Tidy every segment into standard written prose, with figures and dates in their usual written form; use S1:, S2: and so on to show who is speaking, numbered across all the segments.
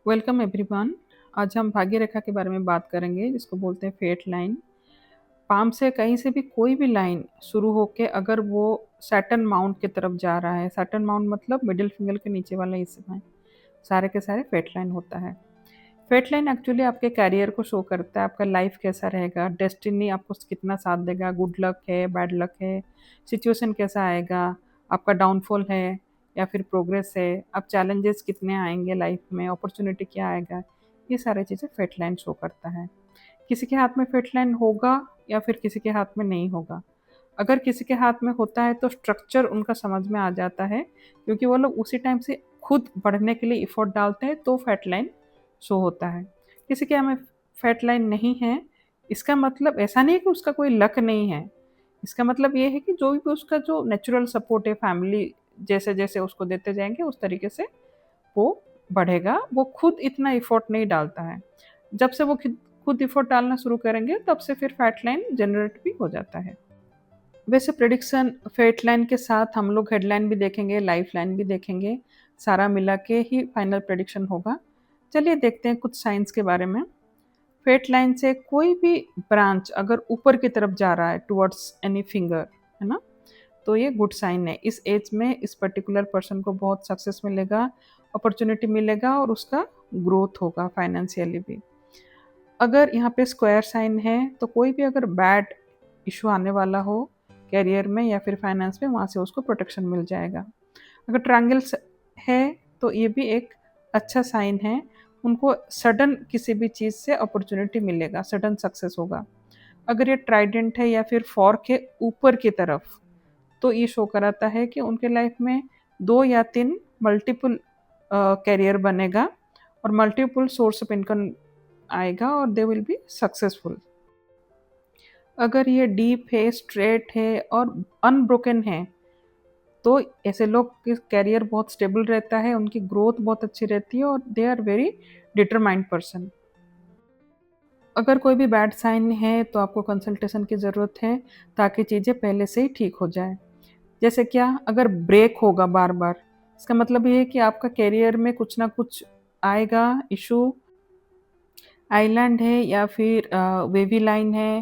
S1: Welcome everyone. आज हम भाग्य रेखा के बारे में बात करेंगे जिसको बोलते हैं फेट लाइन। पाम से कहीं से भी कोई भी लाइन शुरू होके अगर वो सैटर्न माउंट की तरफ जा रहा है, सैटर्न माउंट मतलब मिडिल फिंगर के नीचे वाला हिस्से में सारे के सारे फेट लाइन होता है। फेट लाइन एक्चुअली आपके कैरियर को शो करता है, आपका लाइफ कैसा रहेगा, डेस्टिनी आपको कितना साथ देगा, गुड लक है, बैड लक है, सिचुएशन कैसा आएगा, आपका डाउनफॉल है या फिर प्रोग्रेस है, अब चैलेंजेस कितने आएंगे लाइफ में, अपॉर्चुनिटी क्या आएगा, ये सारी चीज़ें फेट लाइन शो करता है। किसी के हाथ में फेट लाइन होगा या फिर किसी के हाथ में नहीं होगा। अगर किसी के हाथ में होता है तो स्ट्रक्चर उनका समझ में आ जाता है, क्योंकि वो लोग उसी टाइम से खुद बढ़ने के लिए एफर्ट डालते हैं तो फैट लाइन शो होता है। किसी के हमें फैट लाइन नहीं है, इसका मतलब ऐसा नहीं है कि उसका कोई लक नहीं है। इसका मतलब ये है कि जो भी उसका जो नेचुरल सपोर्ट है, फैमिली जैसे जैसे उसको देते जाएंगे उस तरीके से वो बढ़ेगा। वो खुद इतना एफर्ट नहीं डालता है। जब से वो खुद खुद एफर्ट डालना शुरू करेंगे तब से फिर फैट लाइन जनरेट भी हो जाता है। वैसे प्रेडिक्शन फेट लाइन के साथ हम लोग हेडलाइन भी देखेंगे, लाइफ लाइन भी देखेंगे, सारा मिला के ही फाइनल प्रेडिक्शन होगा। चलिए देखते हैं कुछ साइंस के बारे में। फेट लाइन से कोई भी ब्रांच अगर ऊपर की तरफ जा रहा है टुवर्ड्स एनी फिंगर, है ना, तो ये गुड साइन है। इस एज में इस पर्टिकुलर पर्सन को बहुत सक्सेस मिलेगा, अपॉर्चुनिटी मिलेगा और उसका ग्रोथ होगा फाइनेंशियली भी। अगर यहाँ पे स्क्वायर साइन है तो कोई भी अगर बैड इशू आने वाला हो कैरियर में या फिर फाइनेंस में, वहाँ से उसको प्रोटेक्शन मिल जाएगा। अगर ट्रायंगल है तो ये भी एक अच्छा साइन है, उनको सडन किसी भी चीज़ से अपॉर्चुनिटी मिलेगा, सडन सक्सेस होगा। अगर ये ट्राइडेंट है या फिर फॉर्क है ऊपर की तरफ, तो ये शो कराता है कि उनके लाइफ में 2 या 3 मल्टीपल करियर बनेगा और मल्टीपल सोर्स ऑफ इनकम आएगा और दे विल बी सक्सेसफुल। अगर ये डीप है, स्ट्रेट है और अनब्रोकन है, तो ऐसे लोग के करियर बहुत स्टेबल रहता है, उनकी ग्रोथ बहुत अच्छी रहती है और they are very determined person. अगर कोई भी बैड साइन है तो आपको कंसल्टेशन की ज़रूरत है ताकि चीज़ें पहले से ही ठीक हो जाए। जैसे क्या, अगर ब्रेक होगा बार बार, इसका मतलब ये है कि आपका करियर में कुछ ना कुछ आएगा इशू। आइलैंड है या फिर वेवी लाइन है,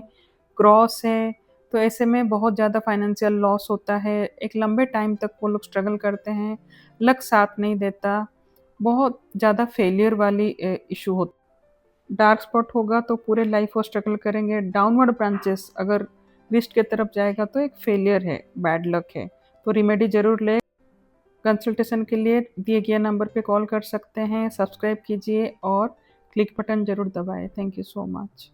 S1: क्रॉस है, तो ऐसे में बहुत ज़्यादा फाइनेंशियल लॉस होता है, एक लंबे टाइम तक वो लोग स्ट्रगल करते हैं, लक साथ नहीं देता, बहुत ज़्यादा फेलियर वाली इशू होती। डार्क स्पॉट होगा तो पूरे लाइफ वो स्ट्रगल करेंगे। डाउनवर्ड ब्रांचेस अगर लिस्ट की तरफ जाएगा तो एक फेलियर है, बैड लक है, तो रिमेडी ज़रूर ले। कंसल्टेशन के लिए दिए गए नंबर पे कॉल कर सकते हैं, सब्सक्राइब कीजिए और क्लिक बटन ज़रूर दबाएं। Thank you so much.